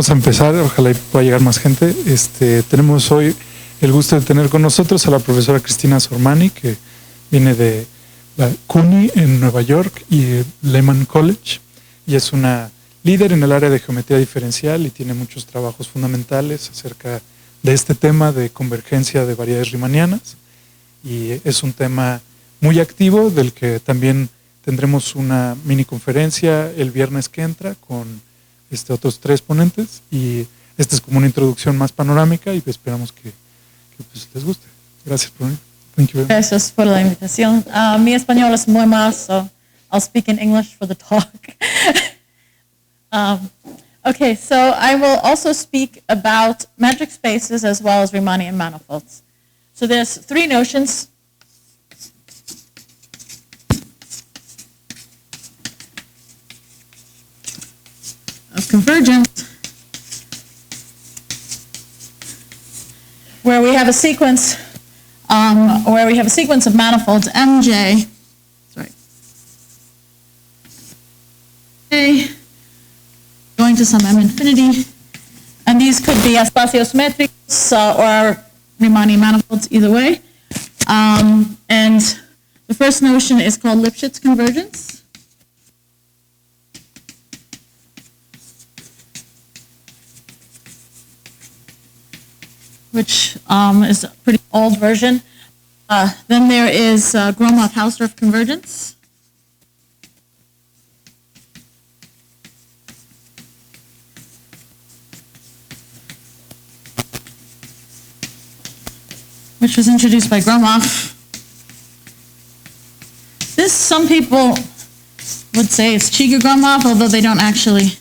Vamos a empezar, ojalá pueda llegar más gente. Tenemos hoy el gusto de tener con nosotros a la profesora Christina Sormani, que viene de la CUNY en Nueva York y Lehman College, y es una líder en el área de geometría diferencial y tiene muchos trabajos fundamentales acerca de este tema de convergencia de variedades riemannianas, y es un tema muy activo del que también tendremos una mini conferencia el viernes que entra con otros 3 ponentes, y esta es como una introducción más panorámica y esperamos que pues, les guste. Gracias por venir. Thank you very much. Gracias por la invitación. Mi español es muy mal, so I'll speak in English for the talk. Okay, so I will also speak about metric spaces as well as Riemannian manifolds. So there's 3 notions. Of convergence, where we have a sequence, of manifolds MJ, A, going to some M infinity, and these could be espacios métricos or Riemannian manifolds, either way. And the first notion is called Lipschitz Convergence. Which is a pretty old version. Then there is Gromov-Hausdorff convergence. Which was introduced by Gromov. This, some people would say it's Gromov, although they don't actually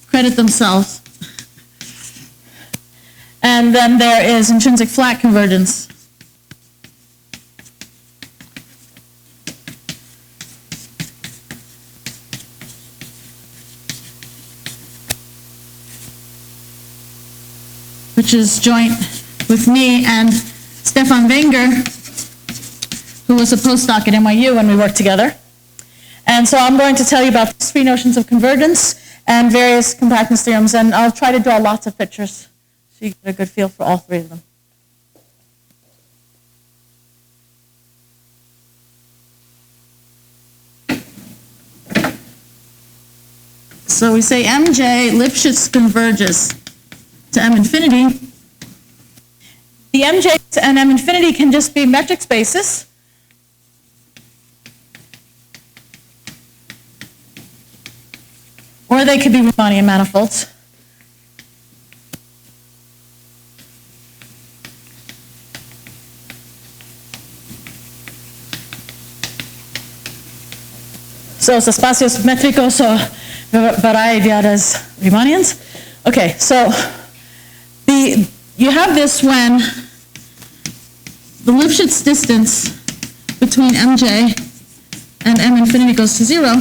credit themselves. And then there is intrinsic flat convergence. Which is joint with me and Stefan Wenger, who was a postdoc at NYU when we worked together. And so I'm going to tell you about 3 notions of convergence and various compactness theorems, and I'll try to draw lots of pictures so you get a good feel for all 3 of them. So we say MJ Lipschitz converges to M infinity. The MJ and M infinity can just be metric spaces. Or they could be Riemannian manifolds. So it's espacios métricos o variedades Riemannians. Okay, so you have this when the Lipschitz distance between MJ and M infinity goes to 0,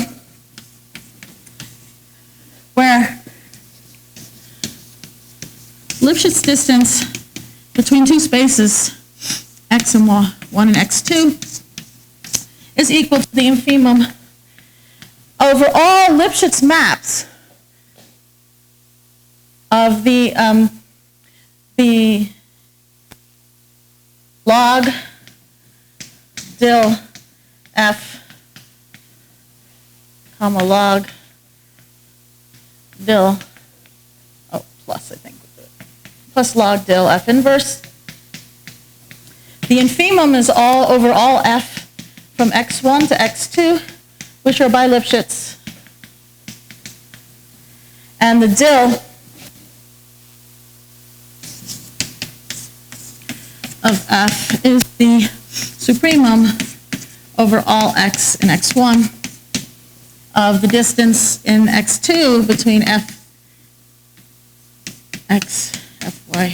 where Lipschitz distance between 2 spaces, x and 1 and x2, is equal to the infimum over all Lipschitz maps of the log dil f comma log dil, plus I think, plus log dil f inverse. The infimum is all over all f from x1 to x2, which are by Lipschitz. And the dil of f is the supremum over all x in x1 of the distance in x2 between f, x, fy.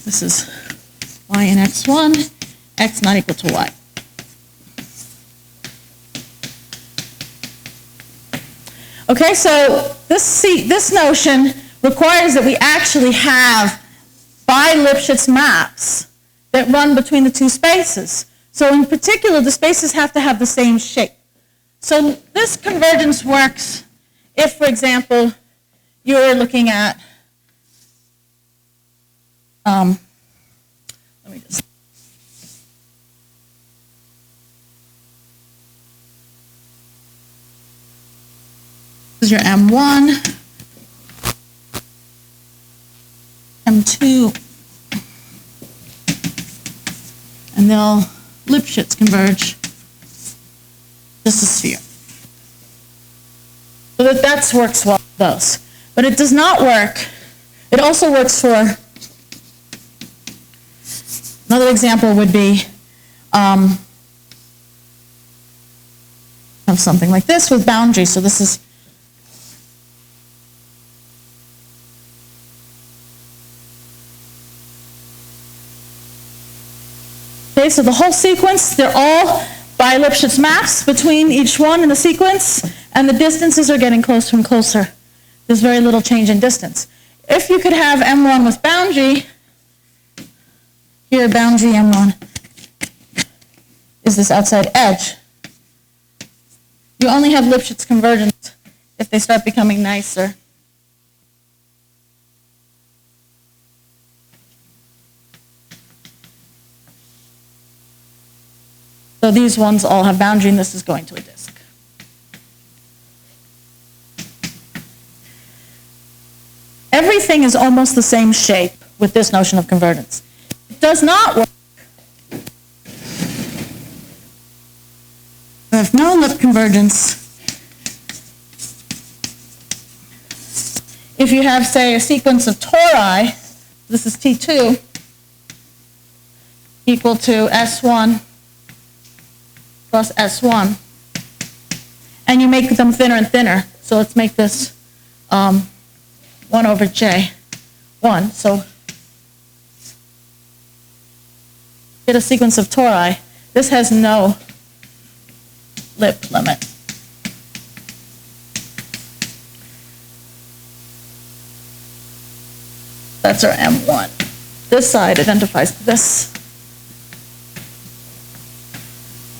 This is y in x1, x not equal to y. Okay, so this notion requires that we actually have bi-Lipschitz maps that run between the 2 spaces. So in particular, the spaces have to have the same shape. So this convergence works if, for example, you're looking at, let me just, this is your M1, M2, and they'll Lipschitz converge just a sphere. So that works well with those. But it does not work. It also works for, another example would be, have something like this with boundary. So this is, okay, so the whole sequence, they're all by Lipschitz maps between each one in the sequence, and the distances are getting closer and closer. There's very little change in distance. If you could have M1 with boundary, here boundary M1 is this outside edge. You only have Lipschitz convergence if they start becoming nicer. So these ones all have boundary, and this is going to a disk. Everything is almost the same shape with this notion of convergence. It does not work. If no lip convergence, if you have, say, a sequence of tori, this is T2, equal to S1 plus S1, and you make them thinner and thinner. So let's make this 1 over J, 1. So get a sequence of tori. This has no lip limit. That's our M1. This side identifies this.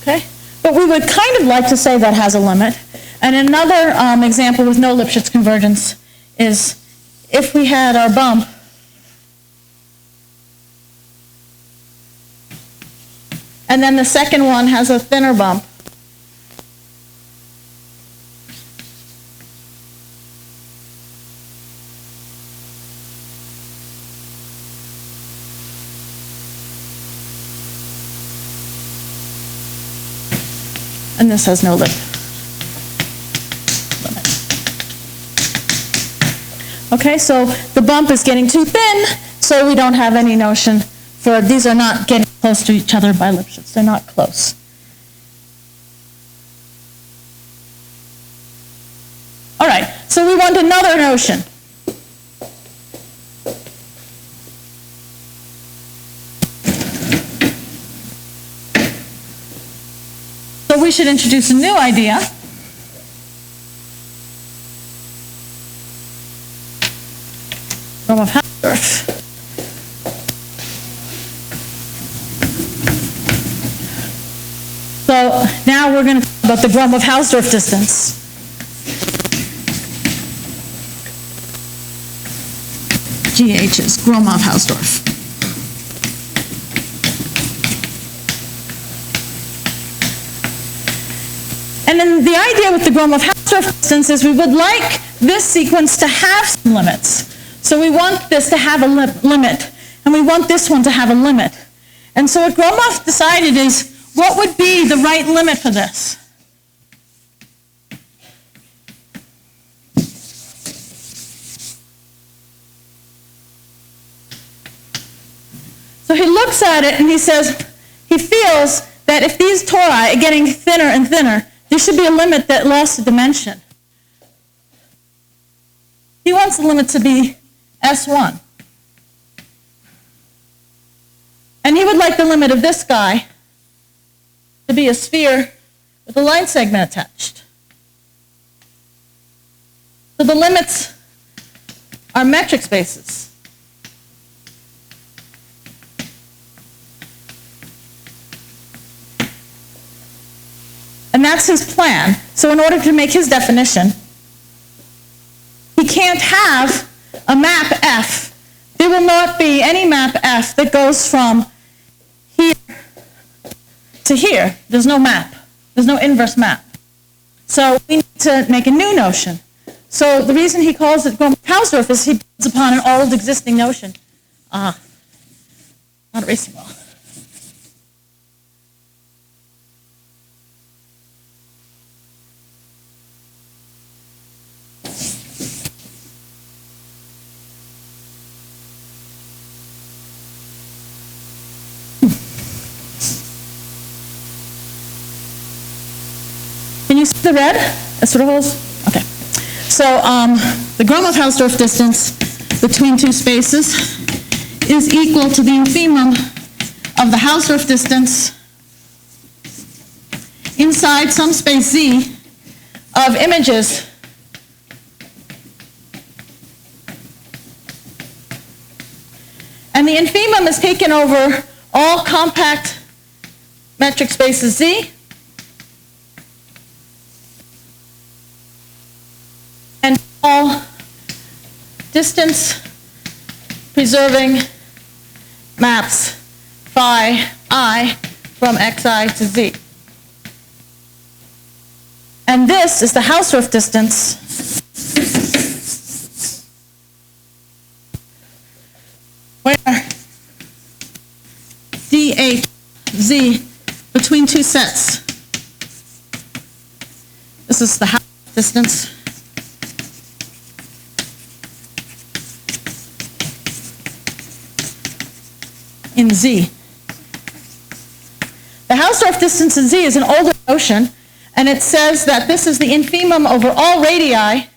Okay? But we would kind of like to say that has a limit. And another example with no Lipschitz convergence is if we had our bump and then the second one has a thinner bump. And this has no lip limit. Okay, so the bump is getting too thin, so we don't have any notion for, these are not getting close to each other by Lipschitz. They're not close. All right, so we want another notion. So we should introduce a new idea. Gromov-Hausdorff. So now we're going to talk about the Gromov-Hausdorff distance. GH is Gromov-Hausdorff. And then the idea with the Gromov-Hausdorff distance is we would like this sequence to have some limits. So we want this to have a limit, and we want this one to have a limit. And so what Gromov decided is, what would be the right limit for this? So he looks at it and he says, he feels that if these tori are getting thinner and thinner, there should be a limit that lost a dimension. He wants the limit to be S1. And he would like the limit of this guy to be a sphere with a line segment attached. So the limits are metric spaces. And that's his plan. So in order to make his definition, he he can't have a map F. There will not be any map F that goes from here to here. There's no map. There's no inverse map. So we need to make a new notion. So the reason he calls it Gromov-Hausdorff is he builds upon an old existing notion. Not erasing well. Can you see the red? That sort of holds? Okay. So the Gromov-Hausdorff distance between two spaces is equal to the infimum of the Hausdorff distance inside some space Z of images and the infimum is taken over all compact metric spaces Z and all distance preserving maps phi I from xi to z. And this is the Hausdorff distance where dHz between two sets. This is the Hausdorff distance. In Z. The Hausdorff distance in Z is an older notion, and it says that this is the infimum over all radii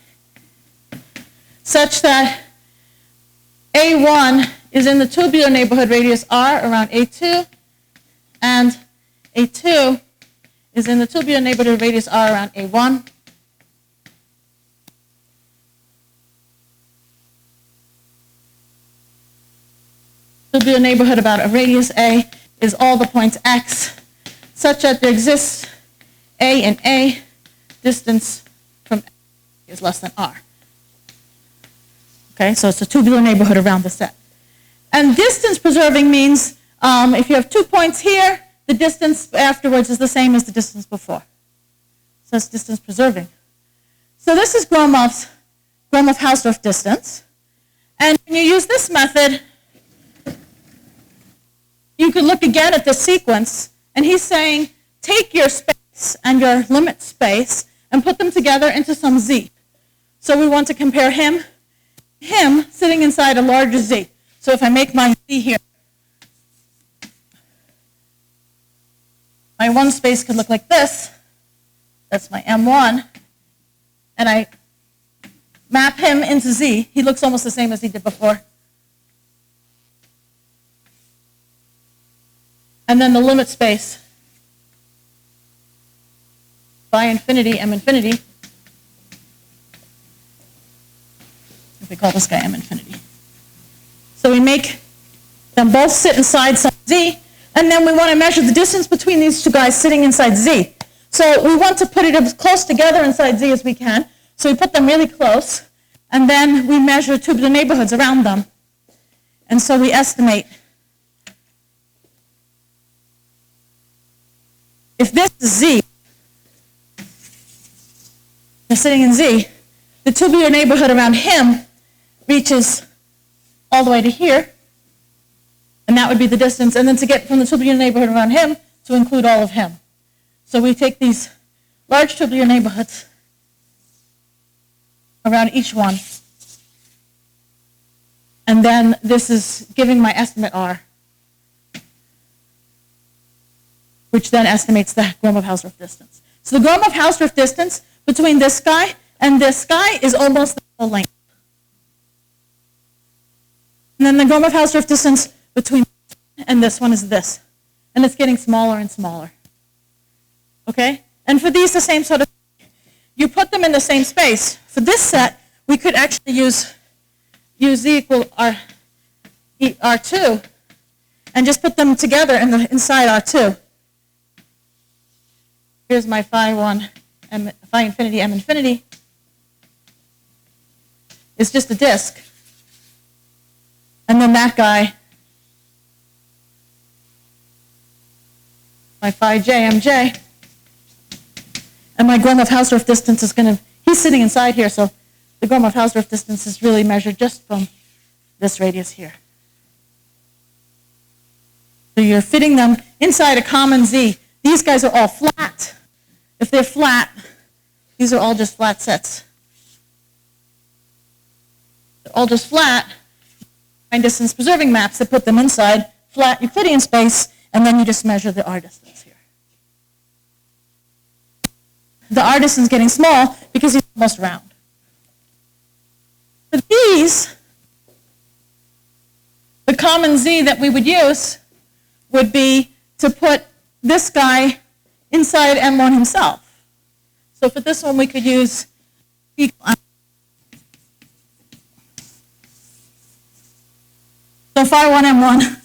such that A1 is in the tubular neighborhood radius R around A2, and A2 is in the tubular neighborhood radius R around A1. Tubular neighborhood about a radius A is all the points X, such that there exists A in A, distance from A is less than R. Okay, so it's a tubular neighborhood around the set. And distance preserving means if you have 2 points here, the distance afterwards is the same as the distance before. So it's distance preserving. So this is Gromov-Hausdorff distance. And when you use this method, you can look again at the sequence, and he's saying, take your space and your limit space and put them together into some Z. So we want to compare him sitting inside a larger Z. So if I make my Z here, my one space could look like this. That's my M1. And I map him into Z. He looks almost the same as he did before. And then the limit space by infinity, M infinity. If we call this guy M infinity. So we make them both sit inside some Z, and then we want to measure the distance between these two guys sitting inside Z. So we want to put it as close together inside Z as we can. So we put them really close, and then we measure tubular neighborhoods around them. And so we estimate if this is Z, they're sitting in Z, the tubular neighborhood around him reaches all the way to here, and that would be the distance, and then to get from the tubular neighborhood around him to include all of him. So we take these large tubular neighborhoods around each one, and then this is giving my estimate R, which then estimates the Gromov-Hausdorff distance. So the Gromov-Hausdorff distance between this guy and this guy is almost the whole length. And then the Gromov-Hausdorff distance between and this one is this. And it's getting smaller and smaller. Okay? And for these, the same sort of thing. You put them in the same space. For this set, we could actually use Z equal R2 and just put them together inside R2. Here's my phi 1, phi infinity, M infinity. is just a disk. And then that guy, my phi j, mj, and my Gromov-Hausdorff distance is going to, he's sitting inside here, so the Gromov-Hausdorff distance is really measured just from this radius here. So you're fitting them inside a common z. These guys are all flat. If they're flat, these are all just flat sets. They're all just flat. Find distance preserving maps that put them inside flat Euclidean space, and then you just measure the r distance here. The r distance is getting small because he's almost round. For these, the common z that we would use would be to put this guy inside M1 himself. So for this one, we could use so phi 1 M1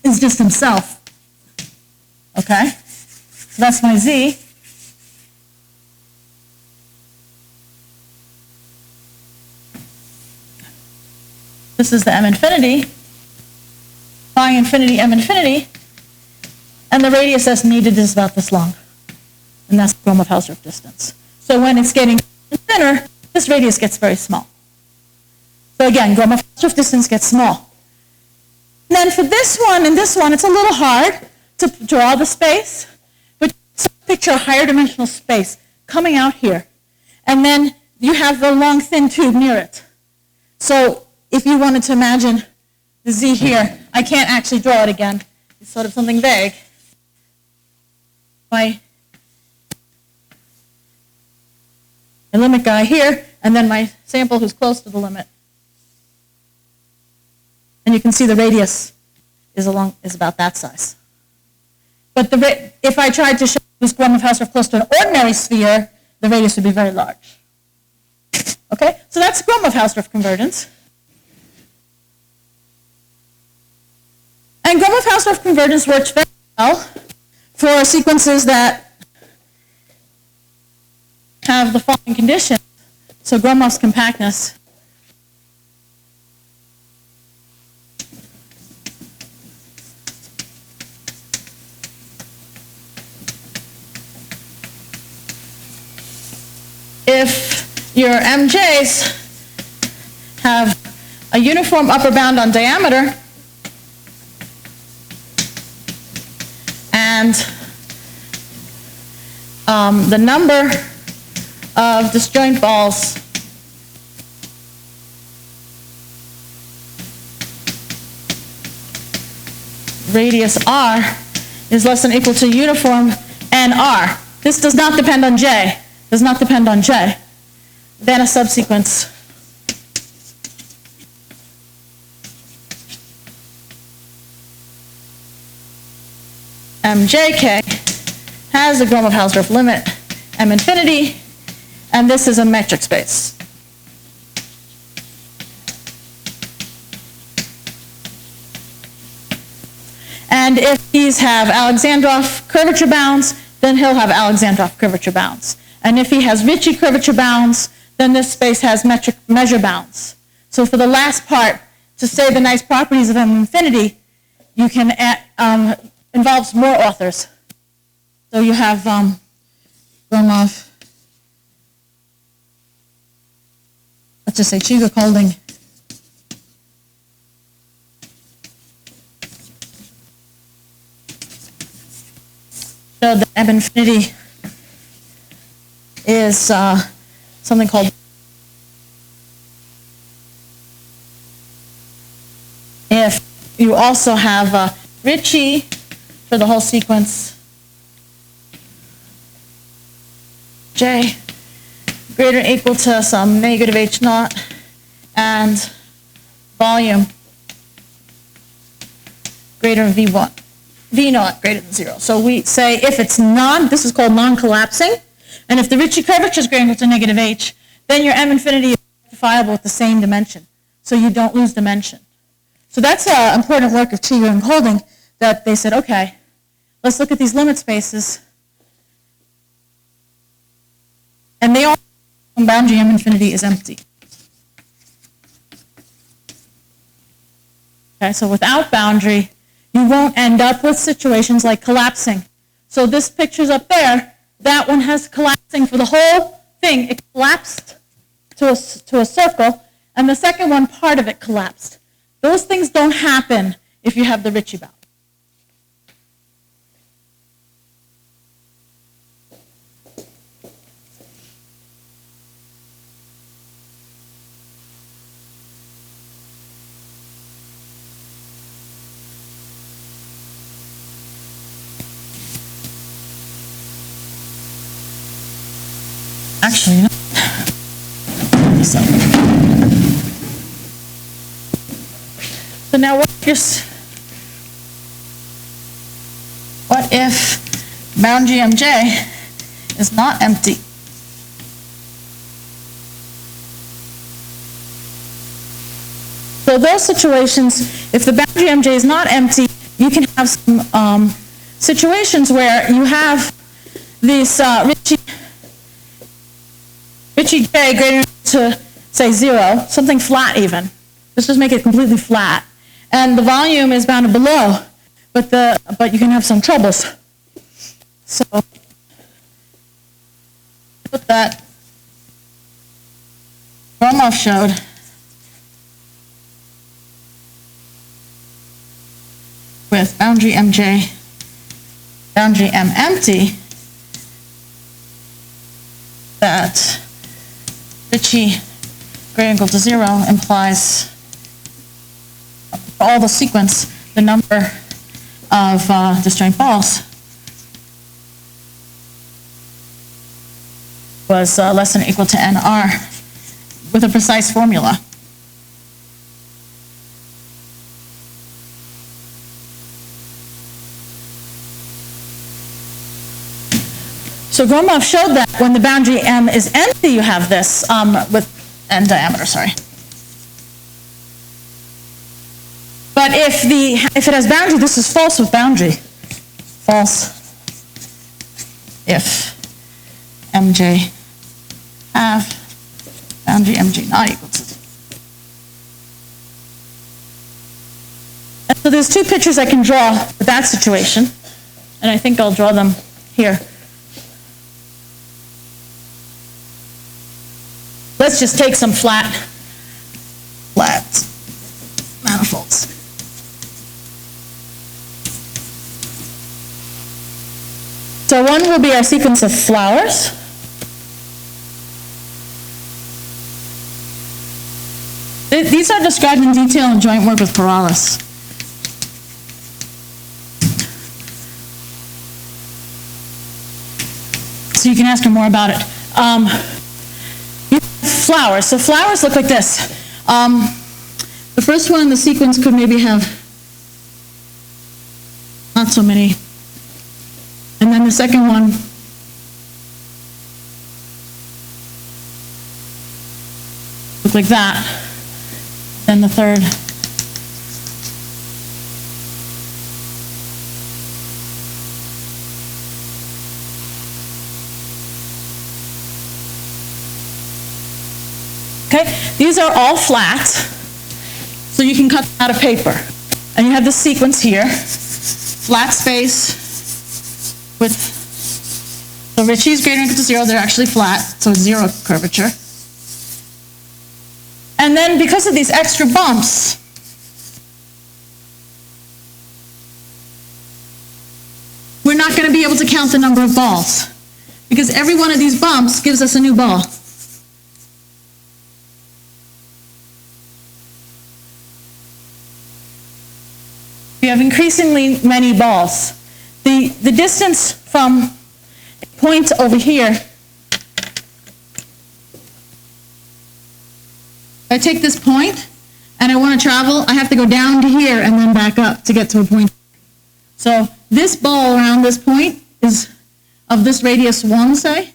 is just himself. Okay? So that's my z. This is the M infinity, phi infinity, M infinity, and the radius that's needed is about this long. And that's the Gromov-Hausdorff distance. So when it's getting thinner, this radius gets very small. So again, Gromov-Hausdorff distance gets small. And then for this one and this one, it's a little hard to draw the space, but picture a higher dimensional space coming out here. And then you have the long, thin tube near it. So if you wanted to imagine the z here, I can't actually draw it again. It's sort of something vague. My limit guy here, and then my sample who's close to the limit. And you can see the radius is about that size. But if I tried to show this Gromov-Hausdorff close to an ordinary sphere, the radius would be very large. Okay, so that's Gromov-Hausdorff convergence. And Gromov-Hausdorff convergence works very well for sequences that have the following conditions. So Gromov's compactness if your MJs have a uniform upper bound on diameter and the number of disjoint balls radius r is less than or equal to uniform n r. This does not depend on j. Does not depend on j. Then a subsequence mjk has a Gromov-Hausdorff limit m infinity, and this is a metric space. And if these have Alexandrov curvature bounds, then he'll have Alexandrov curvature bounds. And if he has Ricci curvature bounds, then this space has metric measure bounds. So for the last part, to say the nice properties of M infinity, you can involves more authors. So you have Gromov, let's just say Chiguk holding so the M infinity is something called if you also have Ricci for the whole sequence J greater than or equal to some negative H naught and volume greater than V1. V naught greater than 0. So we say if it's this is called non-collapsing, and if the Ricci curvature is greater than or equal to negative H, then your M infinity is rectifiable with the same dimension. So you don't lose dimension. So that's an important work of Chiguk and Holding, that they said, okay, let's look at these limit spaces. And they all boundary M infinity is empty. Okay, so without boundary, you won't end up with situations like collapsing. So this picture's up there. That one has collapsing for the whole thing. It collapsed to a circle, and the second one, part of it collapsed. Those things don't happen if you have the Ricci bound. Actually, you know, so now what if boundary MJ is not empty? So those situations, if the boundary MJ is not empty, you can have some situations where you have this Ricci J greater to, say, 0, something flat even. Let's just make it completely flat. And the volume is bounded below, but you can have some troubles. So put that Gromov showed. With boundary MJ, boundary M empty, that Ricci greater than or equal to 0 implies for all the sequence, the number of disjoint balls was less than or equal to NR with a precise formula. So Gromov showed that when the boundary M is empty, you have this with N diameter, sorry. But if it has boundary, this is false with boundary. False if MJ have boundary MJ not equal to 0. And so there's two pictures I can draw for that situation, and I think I'll draw them here. Let's just take some flat manifolds. So one will be our sequence of flowers. These are described in detail in joint work with Perales. So you can ask her more about it. Flowers. So flowers look like this. The first one in the sequence could maybe have not so many. And then the second one look like that. Then the third. Okay, these are all flat, so you can cut them out of paper. And you have this sequence here, flat space with, so Ricci is greater than or equal to 0, they're actually flat, so it's 0 curvature. And then because of these extra bumps, we're not going to be able to count the number of balls, because every one of these bumps gives us a new ball. We have increasingly many balls. The distance from a point over here, I take this point and I want to travel, I have to go down to here and then back up to get to a point. So this ball around this point is of this radius 1, say,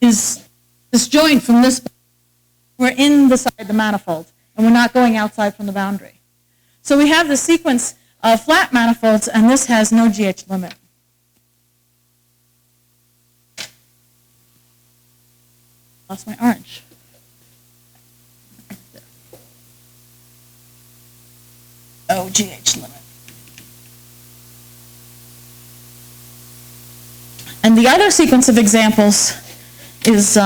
is disjoint from this. We're in the side of the manifold and we're not going outside from the boundary. So we have the sequence of flat manifolds, and this has no GH limit. Lost my orange. OGH limit. And the other sequence of examples is,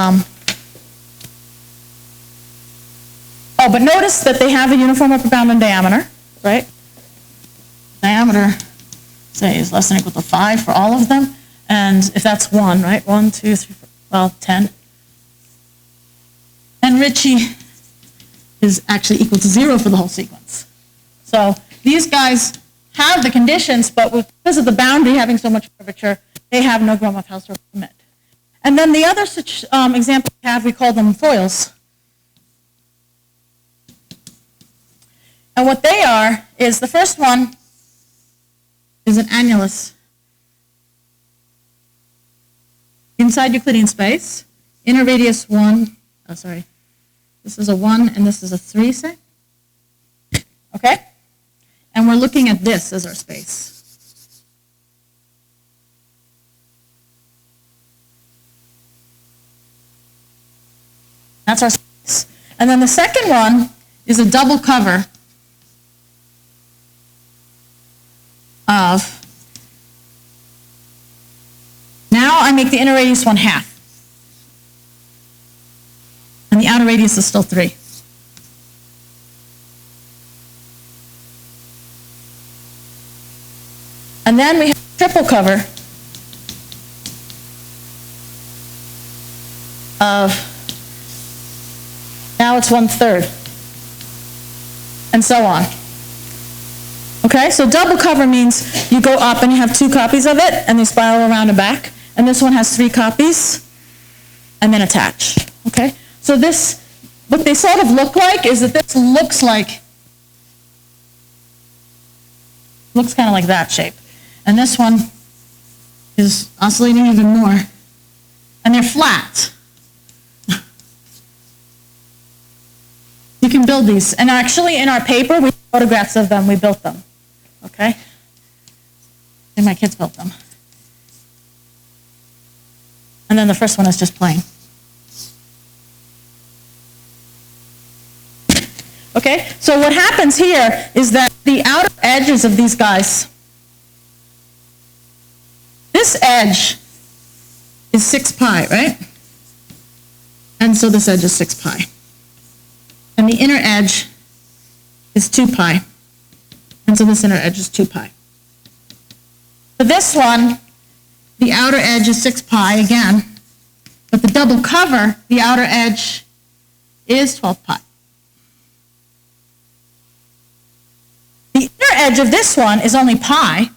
but notice that they have a uniform upper bound and diameter, right? Diameter, say, is less than or equal to 5 for all of them. And if that's 1, right? 1, 2, 3, 4, well, 10. And Ricci is actually equal to 0 for the whole sequence. So these guys have the conditions, but because of the boundary having so much curvature, they have no Gromov-Hausdorff limit. And then the other such example we have, we call them foils. And what they are is, the first one is an annulus inside Euclidean space, inner radius 1, oh sorry, this is a 1 and this is a 3, say. Okay? And we're looking at this as our space. That's our space. And then the second one is a double cover of, now I make the inner radius 1/2. And the outer radius is still 3. And then we have a triple cover of, now it's 1/3, and so on. Okay, so double cover means you go up and you have 2 copies of it, and they spiral around and back, and this one has 3 copies, and then attach. Okay, so this, what they sort of look like is that this looks kind of like that shape. And this one is oscillating even more. And they're flat. You can build these. And actually in our paper, we have photographs of them. We built them. Okay? And my kids built them. And then the first one is just plain. Okay? So what happens here is that the outer edges of these guys, this edge is 6 pi, right? And so this edge is 6 pi. And the inner edge is 2 pi. And so this inner edge is 2 pi. For this one, the outer edge is 6 pi again, but the double cover, the outer edge, is 12 pi. The inner edge of this one is only pi.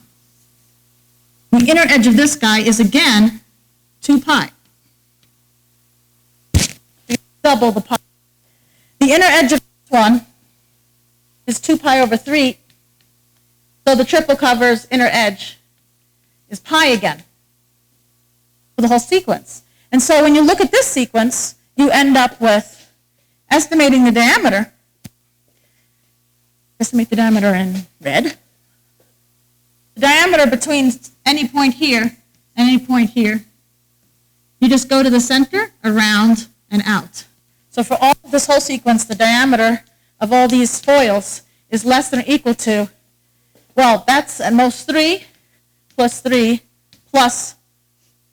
The inner edge of this guy is again 2 pi. Double the pi. The inner edge of this one is 2 pi over 3. So the triple cover's inner edge is pi again for the whole sequence. And so when you look at this sequence, you end up with estimating the diameter. Estimate the diameter in red. The diameter between any point here and any point here, you just go to the center, around, and out. So for all of this whole sequence, the diameter of all these foils is less than or equal to, well, that's at most 3 plus 3 plus,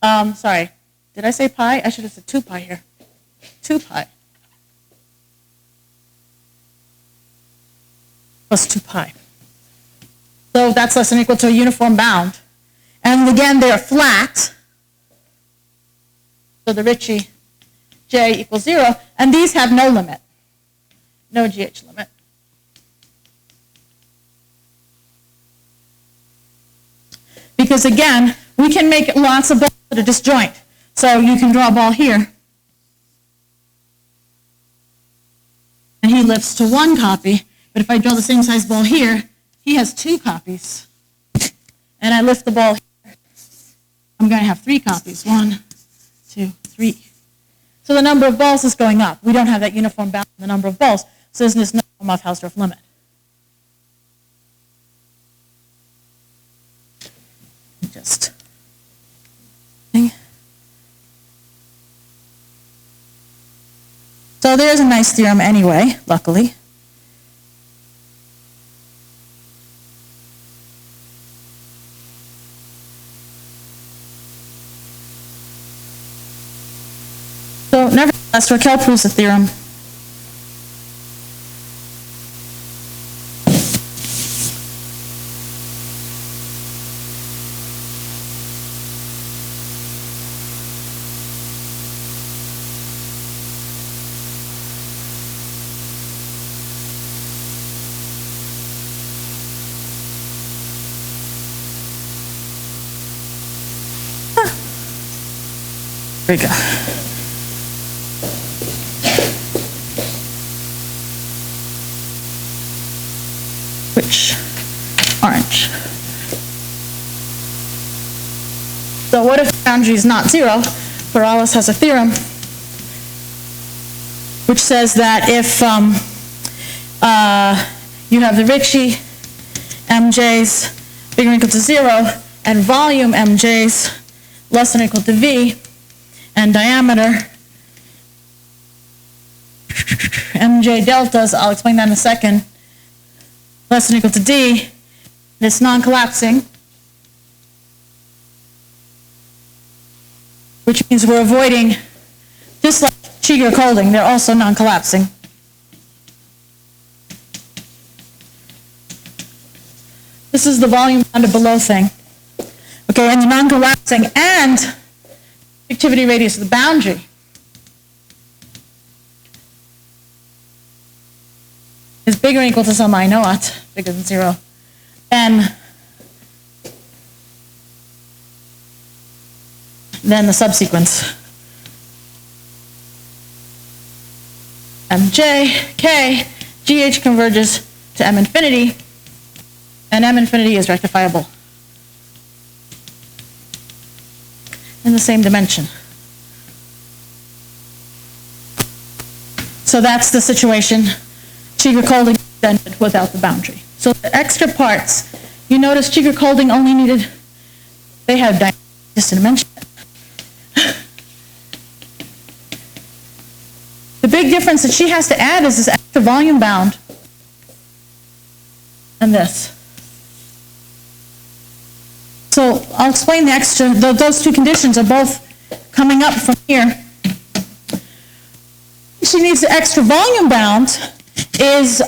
sorry, did I say pi? I should have said 2 pi here. 2 pi. Plus 2 pi. So that's less than or equal to a uniform bound. And again, they are flat. So the Ricci J equals 0. And these have no limit. No GH limit. Because again, we can make lots of balls that are disjoint. So you can draw a ball here. And he lifts to 1 copy. But if I draw the same size ball here, he has 2 copies. And I lift the ball here, I'm going to have 3 copies. 1, 2, 3. So the number of balls is going up. We don't have that uniform bound in the number of balls. So there's no Gromov-Hausdorff limit. Just So there's a nice theorem anyway, luckily. So nevertheless, Raquel proves the theorem. There we go. Which? Orange. So what if the boundary is not zero? Perales has a theorem which says that if you have the Ricci MJs bigger or equal to 0 and volume MJs less than or equal to V and diameter MJ deltas, I'll explain that in a second, less than or equal to D, and it's non-collapsing, which means we're avoiding, just like Cheeger-Colding, they're also non-collapsing. This is the volume bounded below thing. Okay, and the non-collapsing and activity radius of the boundary is bigger or equal to some I naught, bigger than 0, and then the subsequence Mj, K, GH converges to M infinity, and M infinity is rectifiable in the same dimension. So that's the situation. Cheeger-Colding extended without the boundary. So the extra parts, you notice Cheeger-Colding only needed, they had just to mention it. The big difference that she has to add is this extra volume bound and this. So I'll explain the extra, those two conditions are both coming up from here. She needs the extra volume bound is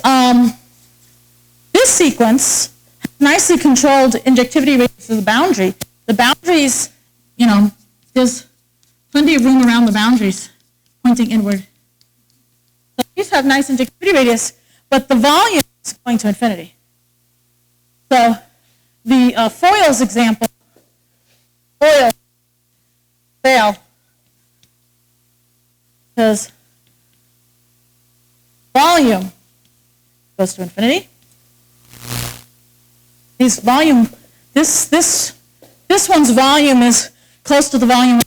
this sequence, nicely controlled injectivity radius of the boundary. The boundaries, you know, there's plenty of room around the boundaries pointing inward. So these have nice injectivity radius, but the volume is going to infinity. So the foils example, foils fail because volume goes to infinity. These volume, this one's volume is close to the volume.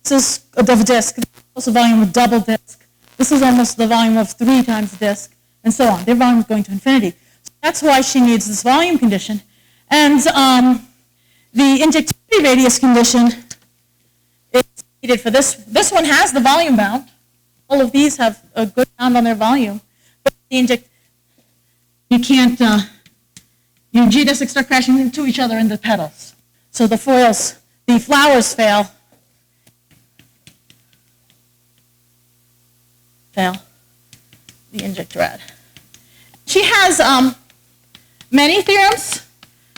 This is of a disk, close to the volume of a double disk. This is almost the volume of 3 times the disk, and so on. Their volume is going to infinity. So that's why she needs this volume condition. And the injectivity radius condition is needed for this. This one has the volume bound. All of these have a good bound on their volume. But the you can't, your geodesics start crashing into each other in the petals. So the foils, the flowers fail. The injectorad. She has many theorems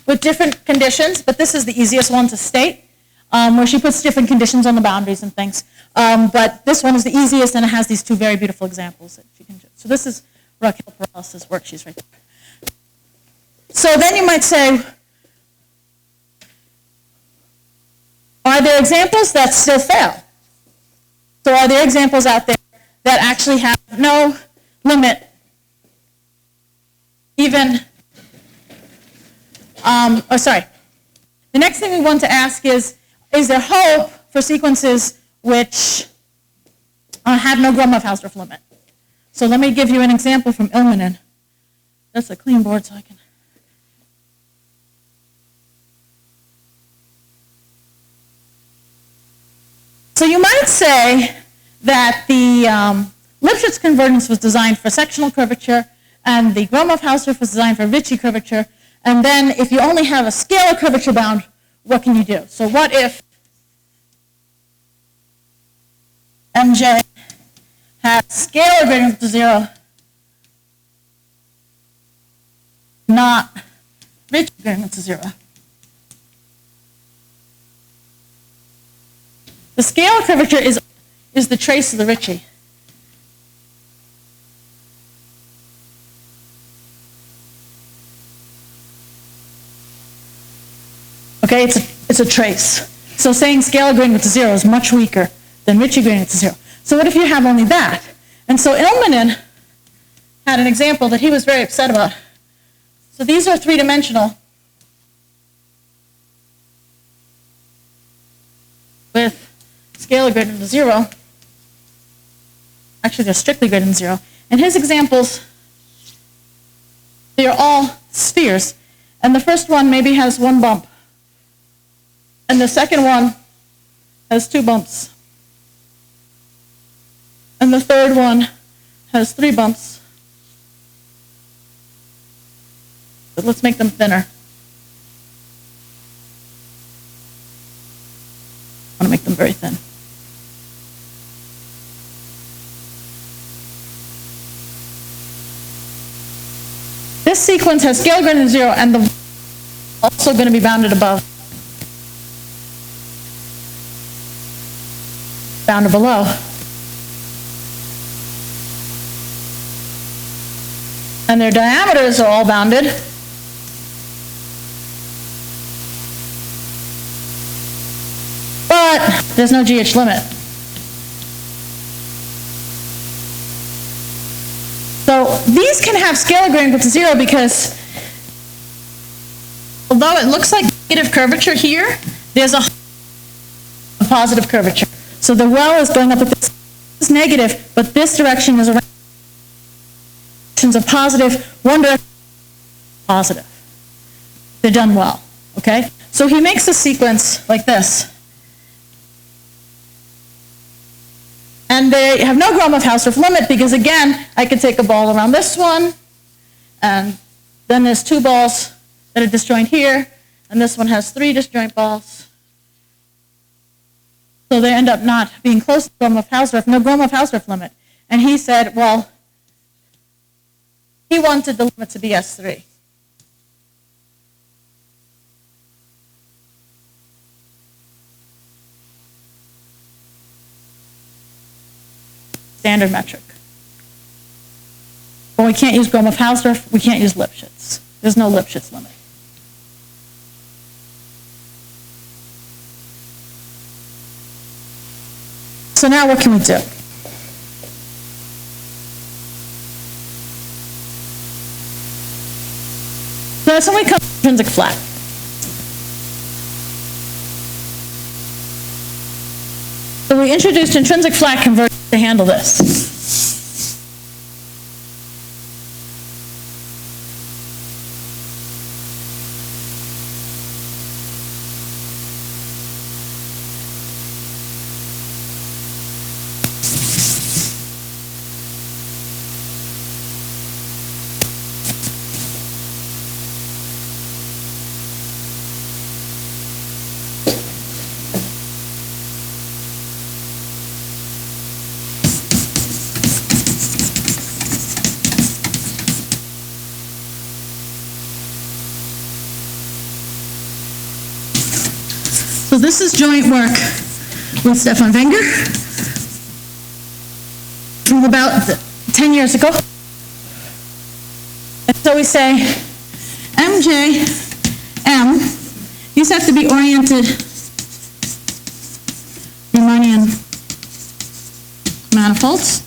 with different conditions, but this is the easiest one to state, where she puts different conditions on the boundaries and things. But this one is the easiest, and it has these 2 very beautiful examples that she can do. So this is Raquel Perales' work. She's right there. So then you might say, are there examples that still fail? So are there examples out there that actually have no limit, even, the next thing we want to ask is there hope for sequences which have no Gromov-Hausdorff limit? So let me give you an example from Ilmanen. That's a clean board so I can. So you might say that the Lipschitz convergence was designed for sectional curvature, and the Gromov-Hausdorff was designed for Ricci curvature. And then if you only have a scalar curvature bound, what can you do? So what if MJ has scalar greater than equal to 0, not Ricci greater than equal to 0? The scalar curvature is the trace of the Ricci. Okay, it's a trace. So saying scalar greater than equal to 0 is much weaker than Ricci greater than equal to 0. So what if you have only that? And so Ilmanen had an example that he was very upset about. So these are three-dimensional with scalar greater than 0. Actually, they're strictly greater than 0. And his examples, they are all spheres. And the first one maybe has one bump. And the second one has two bumps. And the third one has three bumps. But let's make them thinner. I want to make them very thin. This sequence has scale greater than 0 and the also going to be bounded above. Bounded below. And their diameters are all bounded. But there's no GH limit. So these can have scalar greater than equal to 0 because although it looks like negative curvature here, there's a positive curvature. So the well is going up with this is negative, but this direction is around of positive, one direction positive. They're done well, okay? So he makes a sequence like this. And they have no Gromov-Hausdorff limit because, again, I could take a ball around this one, and then there's two balls that are disjoint here, and this one has three disjoint balls. So they end up not being close to Gromov-Hausdorff, no Gromov-Hausdorff limit. And he said, well, he wanted the limit to be S3. Standard metric. But we can't use Gromov-Hausdorff, we can't use Lipschitz. There's no Lipschitz limit. So now what can we do? So that's when we come to intrinsic flat. So we introduced intrinsic flat convergence to handle this. So this is joint work with Stefan Wenger from about 10 years ago. And so we say MJ, M, these have to be oriented Riemannian manifolds.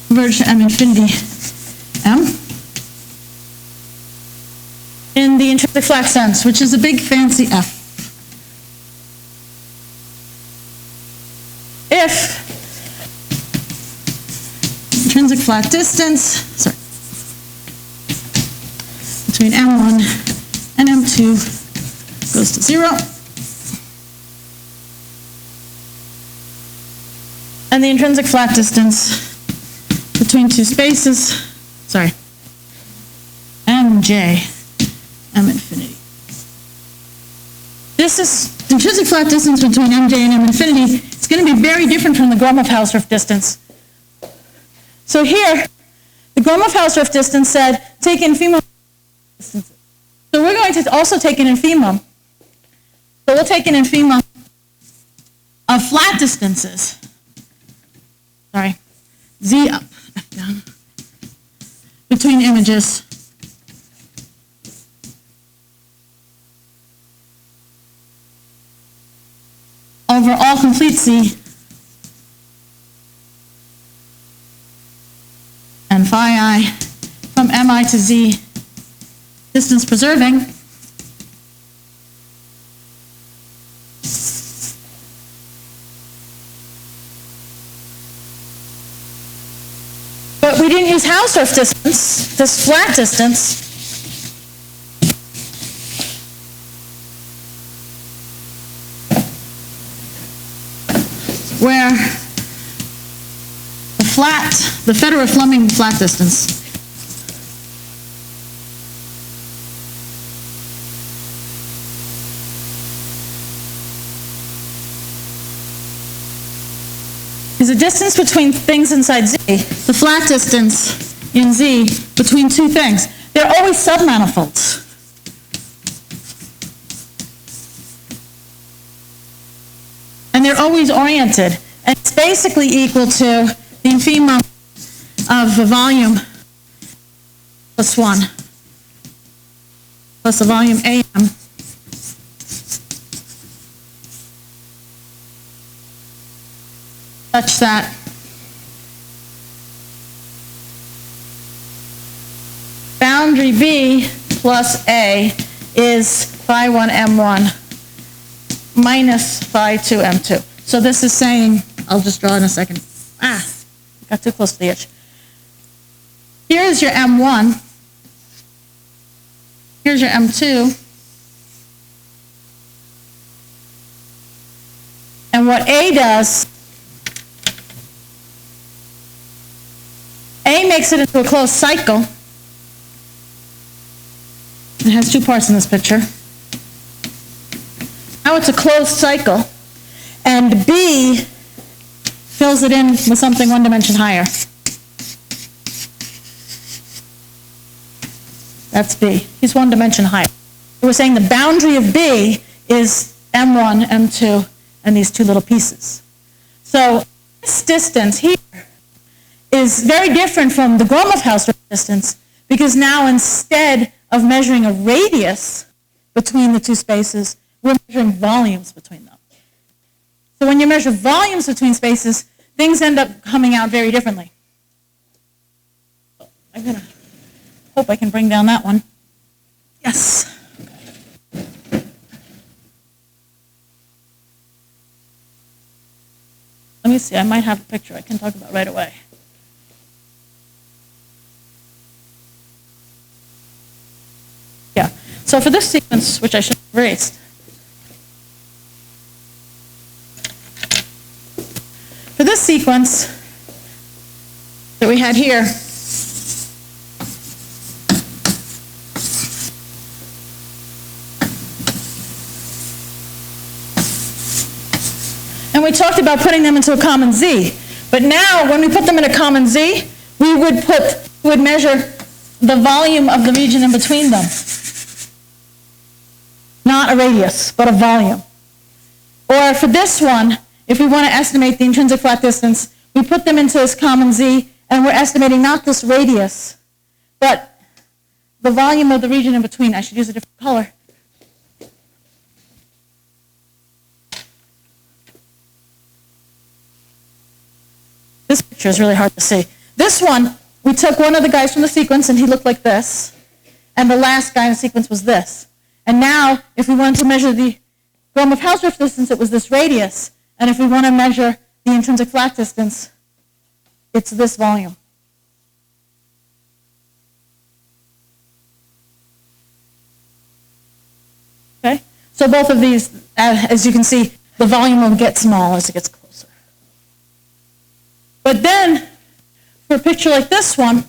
Converge to M infinity M. In the intrinsic flat sense, which is a big fancy F. If intrinsic flat distance, between M1 and M2 goes to 0, and the intrinsic flat distance between two spaces, sorry, mj, m infinity. This is the intrinsic flat distance between mj and m infinity. It's going to be very different from the Gromov-Hausdorff distance. So here, the Gromov-Hausdorff distance said take infimum distances. So we're going to also take an infimum. So we'll take an infimum of flat distances. Sorry, z up, f down, between images. Over all complete Z and phi I from mi to z, distance preserving. But we didn't use Hausdorff distance, this flat distance. Where the Federer-Fleming flat distance is a distance between things inside Z, the flat distance in Z between two things. They're always submanifolds. And they're always oriented. And it's basically equal to the infimum of the volume plus 1 plus the volume AM such that boundary B plus A is phi 1 M1 minus phi 2 M2. So this is saying, I'll just draw in a second. Got too close to the edge. Here's your M1. Here's your M2. And what A does, A makes it into a closed cycle. It has two parts in this picture. Now it's a closed cycle, and B fills it in with something one dimension higher. That's B. He's one dimension higher. We're saying the boundary of B is M1, M2, and these two little pieces. So this distance here is very different from the Gromov-Hausdorff distance, because now instead of measuring a radius between the two spaces, we're measuring volumes between them. So when you measure volumes between spaces, things end up coming out very differently. I'm going to hope I can bring down that one. Yes. Let me see, I might have a picture I can talk about right away. Yeah, so for this sequence, which I should have erased, for this sequence that we had here, and we talked about putting them into a common Z, but now when we put them in a common Z, we would measure the volume of the region in between them. Not a radius, but a volume. Or for this one, if we want to estimate the intrinsic flat distance, we put them into this common Z, and we're estimating not this radius, but the volume of the region in between. I should use a different color. This picture is really hard to see. This one, we took one of the guys from the sequence, and he looked like this, and the last guy in the sequence was this. And now, if we wanted to measure the Gromov-Hausdorff distance, it was this radius. And if we want to measure the intrinsic flat distance, it's this volume. Okay? So both of these, as you can see, the volume will get small as it gets closer. But then, for a picture like this one,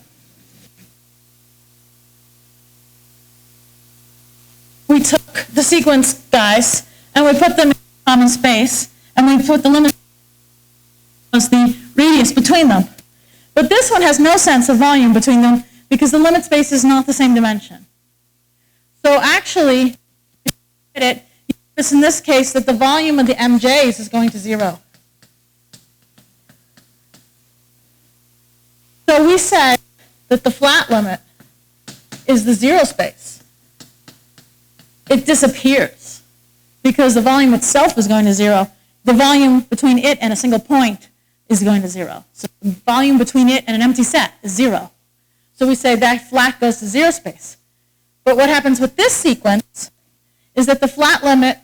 we took the sequence guys and we put them in common space, and we put the limit as the radius between them. But this one has no sense of volume between them because the limit space is not the same dimension. So actually, if you look at it, you notice in this case that the volume of the MJs is going to 0. So we said that the flat limit is the 0 space. It disappears because the volume itself is going to 0. The volume between it and a single point is going to 0. So the volume between it and an empty set is 0. So we say that flat goes to 0 space. But what happens with this sequence is that the flat limit,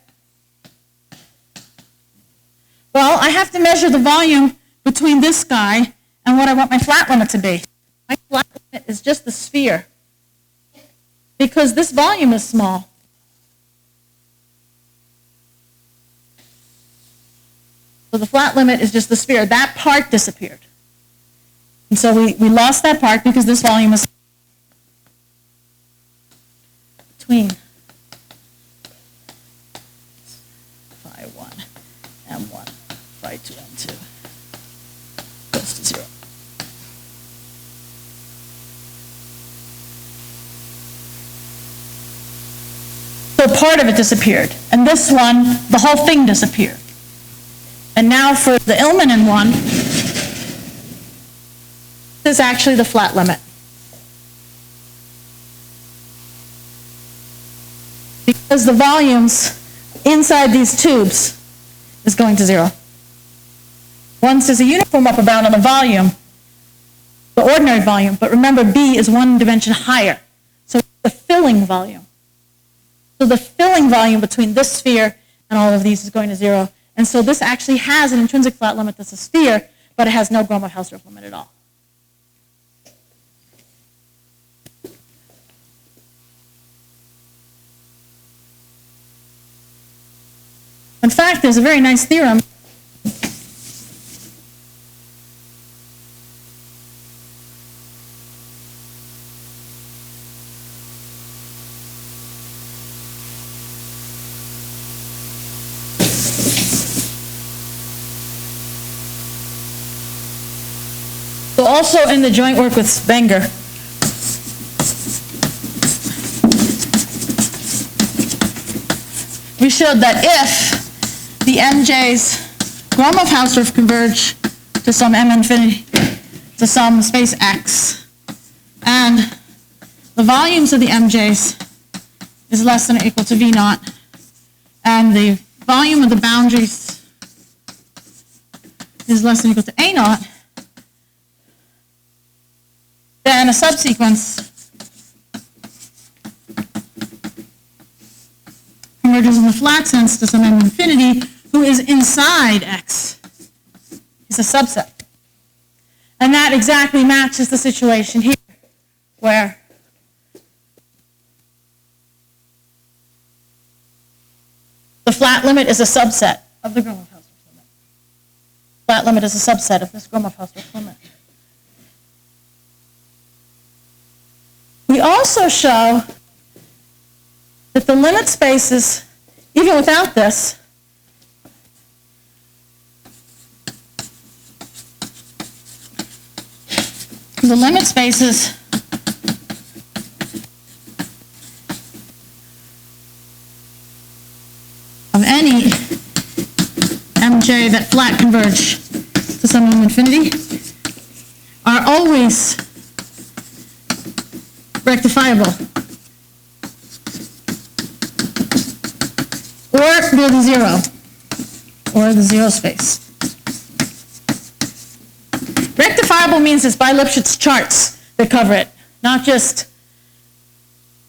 well, I have to measure the volume between this guy and what I want my flat limit to be. My flat limit is just the sphere because this volume is small. So the flat limit is just the sphere. That part disappeared. And so we lost that part because this volume is between phi 1, m1, phi 2, m2 goes to 0. So part of it disappeared. And this one, the whole thing disappeared. And now for the Illmanen one, this is actually the flat limit. Because the volumes inside these tubes is going to 0. Once there's a uniform upper bound on the volume, the ordinary volume, but remember B is one dimension higher. So the filling volume. So the filling volume between this sphere and all of these is going to 0. And so this actually has an intrinsic flat limit that's a sphere, but it has no Gromov-Hausdorff limit at all. In fact, there's a very nice theorem so also in the joint work with Wenger. We showed that if the MJs Gromov-Hausdorff converge to some m infinity, to some space x, and the volumes of the MJs is less than or equal to V naught, and the volume of the boundaries is less than or equal to A naught, then a subsequence converges in the flat sense to some m infinity who is inside X. It's a subset. And that exactly matches the situation here, where the flat limit is a subset of the Gromov-Hausdorff limit. Flat limit is a subset of this Gromov-Hausdorff limit. We also show that the limit spaces, even without this, the limit spaces of any MJ that flat converge to some m infinity are always rectifiable. Or they're the 0, or the 0 space. Rectifiable means it's by Lipschitz charts that cover it, not just,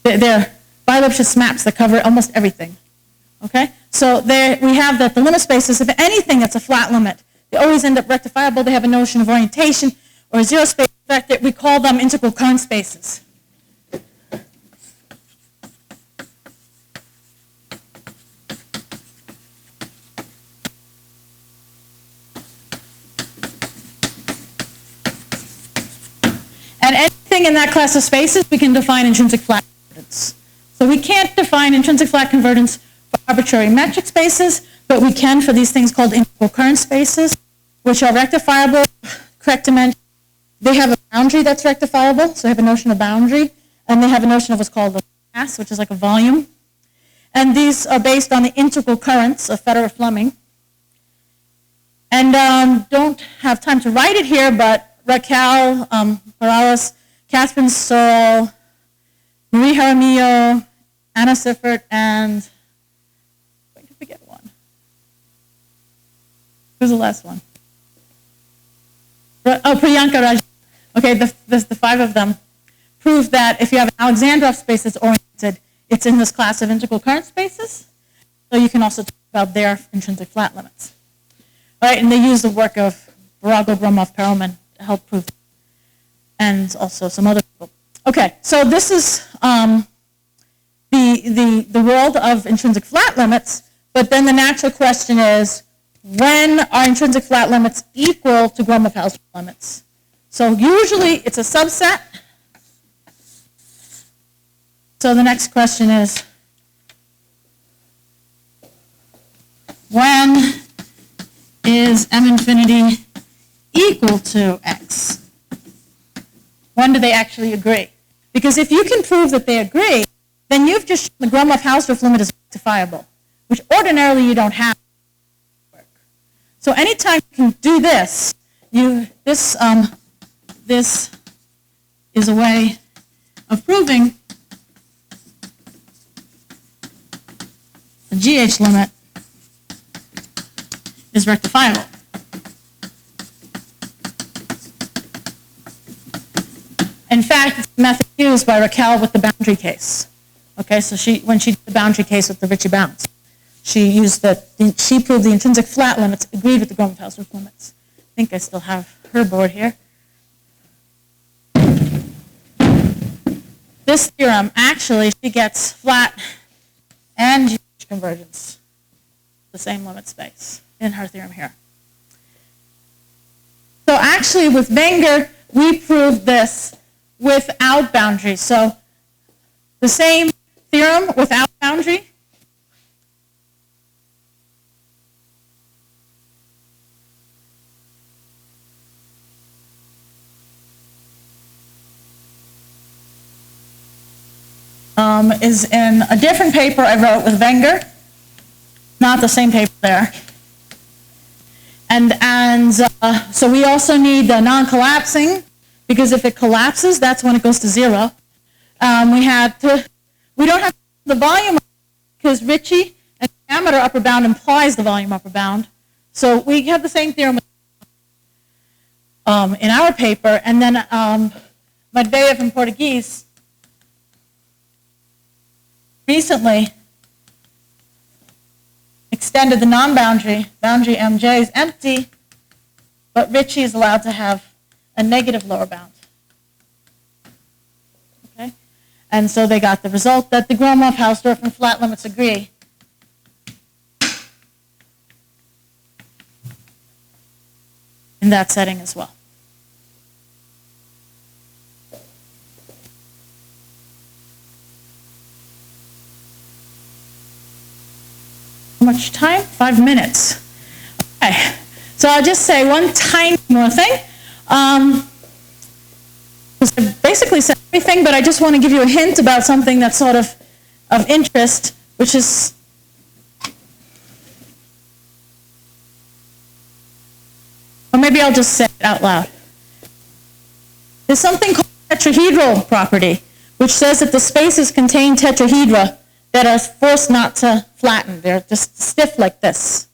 they're by Lipschitz maps that cover almost everything. Okay? So there we have that the limit spaces of anything that's a flat limit, they always end up rectifiable. They have a notion of orientation or a 0 space effect that we call them integral cone spaces. anything in that class of spaces, we can define intrinsic flat convergence. So we can't define intrinsic flat convergence for arbitrary metric spaces, but we can for these things called integral current spaces, which are rectifiable, correct dimension. They have a boundary that's rectifiable, so they have a notion of boundary, and they have a notion of what's called a mass, which is like a volume. And these are based on the integral currents of Federer-Fleming. And don't have time to write it here, but Raquel, Perales, Catherine Sorrell, Marie Jaramillo, Anna Siffert, and wait, did we get one? Who's the last one? Oh, Priyanka Raj. Okay, the 5 of them prove that if you have an Alexandrov space that's oriented, it's in this class of integral current spaces. So you can also talk about their intrinsic flat limits. All right, and they use the work of Barago, Gromov, Perelman to help prove that. And also some other people. Okay, so this is the world of intrinsic flat limits, but then the natural question is, when are intrinsic flat limits equal to Gromov-Hausdorff limits? So usually it's a subset. So the next question is, when is M infinity equal to X? When do they actually agree? Because if you can prove that they agree, then you've just shown the Gromov-Hausdorff limit is rectifiable, which ordinarily you don't have. So anytime you can do this, this is a way of proving the GH limit is rectifiable. In fact, it's the method used by Raquel with the boundary case. Okay, so when she did the boundary case with the Ricci bounds, she proved the intrinsic flat limits agreed with the Gromov-Hausdorff limits. I think I still have her board here. This theorem, actually, she gets flat and GH convergence, the same limit space in her theorem here. So actually, with Wenger, we proved this without boundary. So the same theorem without boundary. Is in a different paper I wrote with Wenger, not the same paper there. And so we also need the non-collapsing, because if it collapses, that's when it goes to 0. We don't have the volume, because Ricci and diameter upper bound implies the volume upper bound. So we have the same theorem in our paper, and then Matveev and Portegies recently extended the non-boundary. Boundary MJ is empty, but Ricci is allowed to have a negative lower bound. Okay? And so they got the result that the Gromov-Hausdorff and flat limits agree. In that setting as well. How much time? 5 minutes. Okay, so I'll just say one tiny more thing. I basically said everything, but I just want to give you a hint about something that's sort of interest, which is or maybe I'll just say it out loud. There's something called tetrahedral property, which says that the spaces contain tetrahedra that are forced not to flatten. They're just stiff like this.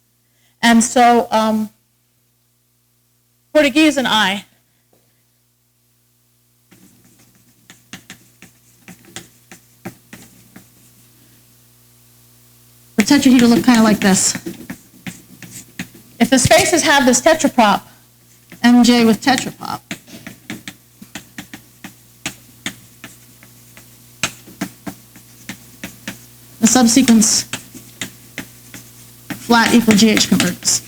And so Portegies and I the tetrahedra look kind of like this. If the spaces have this tetraprop, MJ with tetraprop, the subsequence flat equal GH convergence.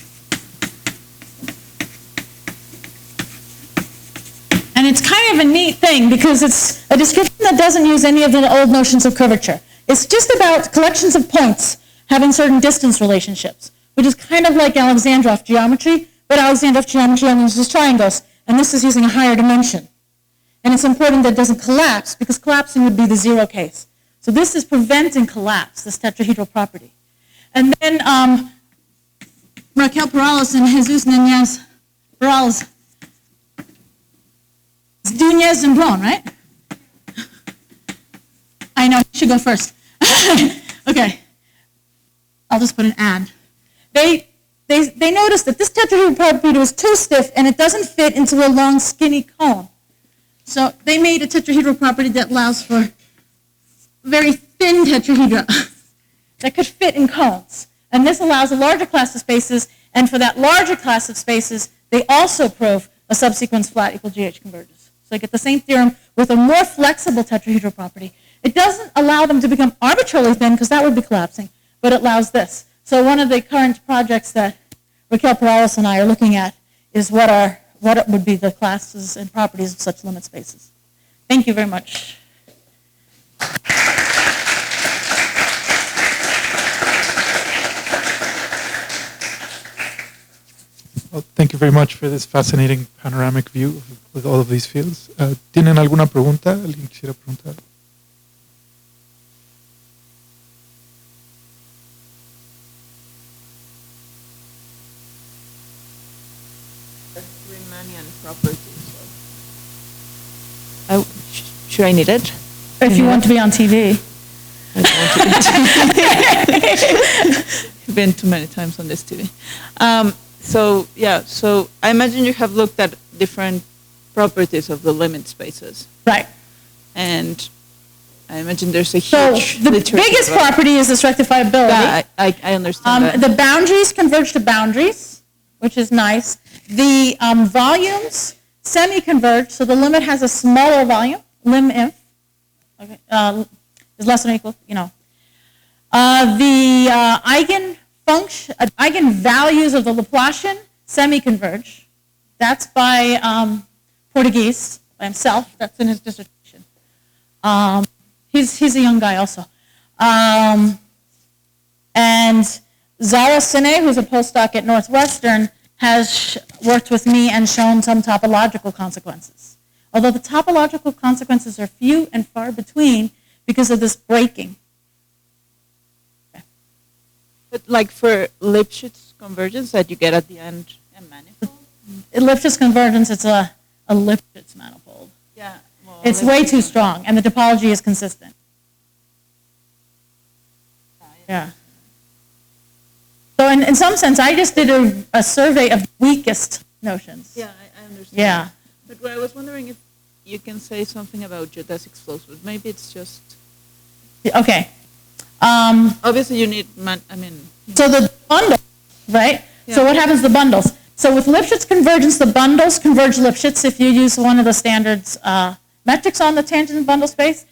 And it's kind of a neat thing because it's a description that doesn't use any of the old notions of curvature. It's just about collections of points having certain distance relationships, which is kind of like Alexandrov geometry, but Alexandrov geometry only uses triangles, and this is using a higher dimension. And it's important that it doesn't collapse, because collapsing would be the zero case. So this is preventing collapse, this tetrahedral property. And then Raquel Perales and Jesus Núñez Perales, Núñez and Brown, right? I know, you should go first. Okay, I'll just put an and. They noticed that this tetrahedral property was too stiff and it doesn't fit into a long skinny cone. So they made a tetrahedral property that allows for very thin tetrahedra that could fit in cones. And this allows a larger class of spaces, and for that larger class of spaces, they also prove a subsequence flat equal GH converges. So you get the same theorem with a more flexible tetrahedral property. It doesn't allow them to become arbitrarily thin, because that would be collapsing, but it allows this. So one of the current projects that Raquel Perales and I are looking at is what would be the classes and properties of such limit spaces. Thank you very much. Well, thank you very much for this fascinating panoramic view with all of these fields. ¿Tienen alguna pregunta? ¿Alguien quisiera preguntar? Riemannian properties. Should I need it? If you want to be on TV. I don't want to be on TV. I've been too many times on this TV. So I imagine you have looked at different properties of the limit spaces. Right. And I imagine there's a So huge the biggest property is this rectifiability. Yeah, I understand that. The boundaries converge to boundaries, which is nice. The volumes semi-converge, so the limit has a smaller volume, lim inf, okay, is less than or equal, you know. The eigenvalues of the Laplacian semi-converge. That's by Portegies, by himself. That's in his dissertation. He's a young guy also. And Zara Sine, who's a postdoc at Northwestern, has worked with me and shown some topological consequences. Although the topological consequences are few and far between because of this breaking. Okay. But like for Lipschitz convergence that you get at the end, a manifold? Lipschitz convergence, it's a Lipschitz manifold. Yeah. Well, It's way too strong, and the topology is consistent. Yeah. So in some sense, I just did a survey of the weakest notions. Yeah, I understand. Yeah. But what I was wondering if you can say something about geodesic flows. Maybe it's just... Okay. Obviously, you need... So the bundle, right? Yeah. So what happens to the bundles? So with Lipschitz convergence, the bundles converge Lipschitz if you use one of the standards metrics on the tangent bundle space.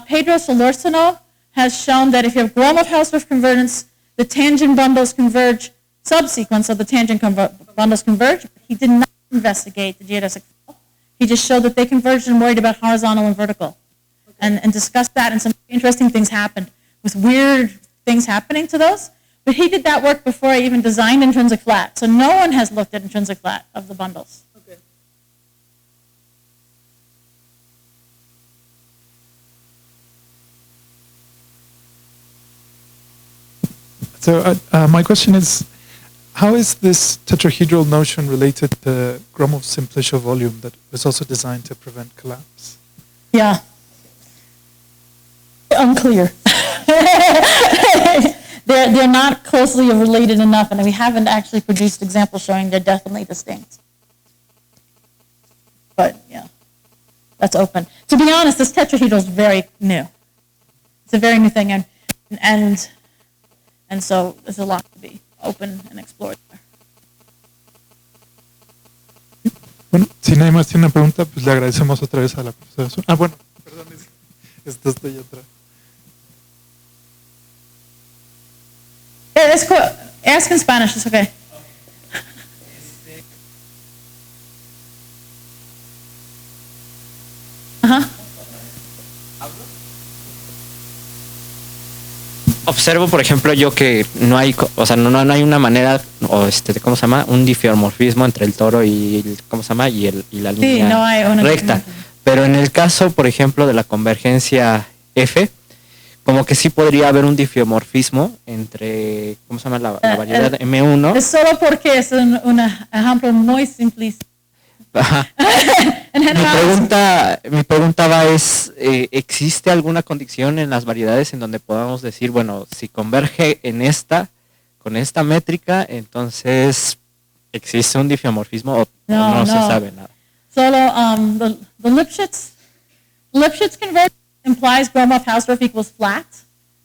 Pedro Solorzano has shown that if you have Gromov-Hausdorff convergence, the tangent bundles converge subsequence of the tangent bundles converge. He did not investigate the geodesic flow. He just showed that they converged and worried about horizontal and vertical, and discussed that, and some interesting things happened with weird things happening to those. But he did that work before I even designed intrinsic flat. So no one has looked at intrinsic flat of the bundles. Okay. So my question is, how is this tetrahedral notion related to Gromov's simplicial volume that was also designed to prevent collapse? Yeah. Unclear. They're not closely related enough, and we haven't actually produced examples showing they're definitely distinct. But yeah, that's open. To be honest, this tetrahedral is very new. It's a very new thing, and so there's a lot to be open and explored there. Bueno, si nadie más tiene una pregunta, pues le agradecemos otra vez a la profesora. Bueno, perdón, esto estoy atrás. Yeah, that's cool. Ask in Spanish, it's okay. observo, por ejemplo, yo que no hay, o sea, no hay una manera, o ¿cómo se llama? Un diffeomorfismo entre el toro y el, ¿cómo se llama? Y la línea Sí, no hay una recta. Pero en el caso, por ejemplo, de la convergencia F, como que sí podría haber un diffeomorfismo entre, ¿cómo se llama? La variedad M1. Es solo porque es un ejemplo muy simplista. Ajá. Mi pregunta va es, ¿existe alguna condición en las variedades en donde podamos decir, bueno, si converge con esta métrica, entonces existe un diffeomorfismo o no se sabe nada? Solo the Lipschitz convergence implies Gromov-Hausdorff equals flat.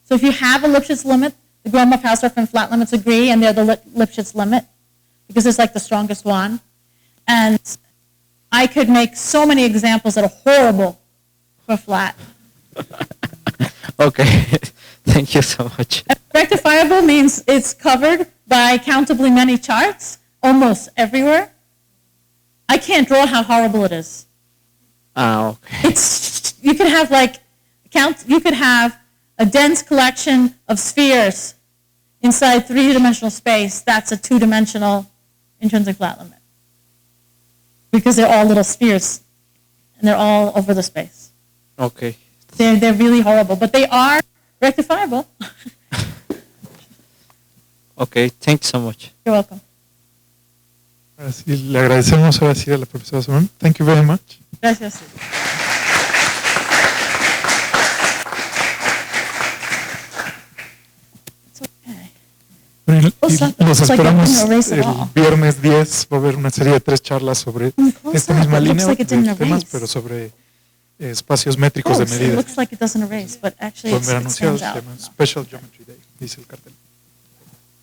So if you have a Lipschitz limit, the Gromov-Hausdorff and flat limits agree, and they're the Lipschitz limit because it's like the strongest one. And I could make so many examples that are horrible for flat. Okay, thank you so much. And rectifiable means it's covered by countably many charts, almost everywhere. I can't draw how horrible it is. Okay. You could have you could have a dense collection of spheres inside three-dimensional space. That's a two-dimensional intrinsic flat limit. Because they're all little spheres, and they're all over the space. Okay. They're really horrible, but they are rectifiable. Okay, thanks so much. You're welcome. Ahora sí, le agradecemos ahora sí a la profesora Sormani. Thank you very much. Gracias. Los esperamos el viernes 10. Va a haber una serie de 3 charlas sobre esta misma línea de temas, pero sobre espacios métricos de medida. Pueden ver anunciados, se llama Special Geometry Day, dice el cartel.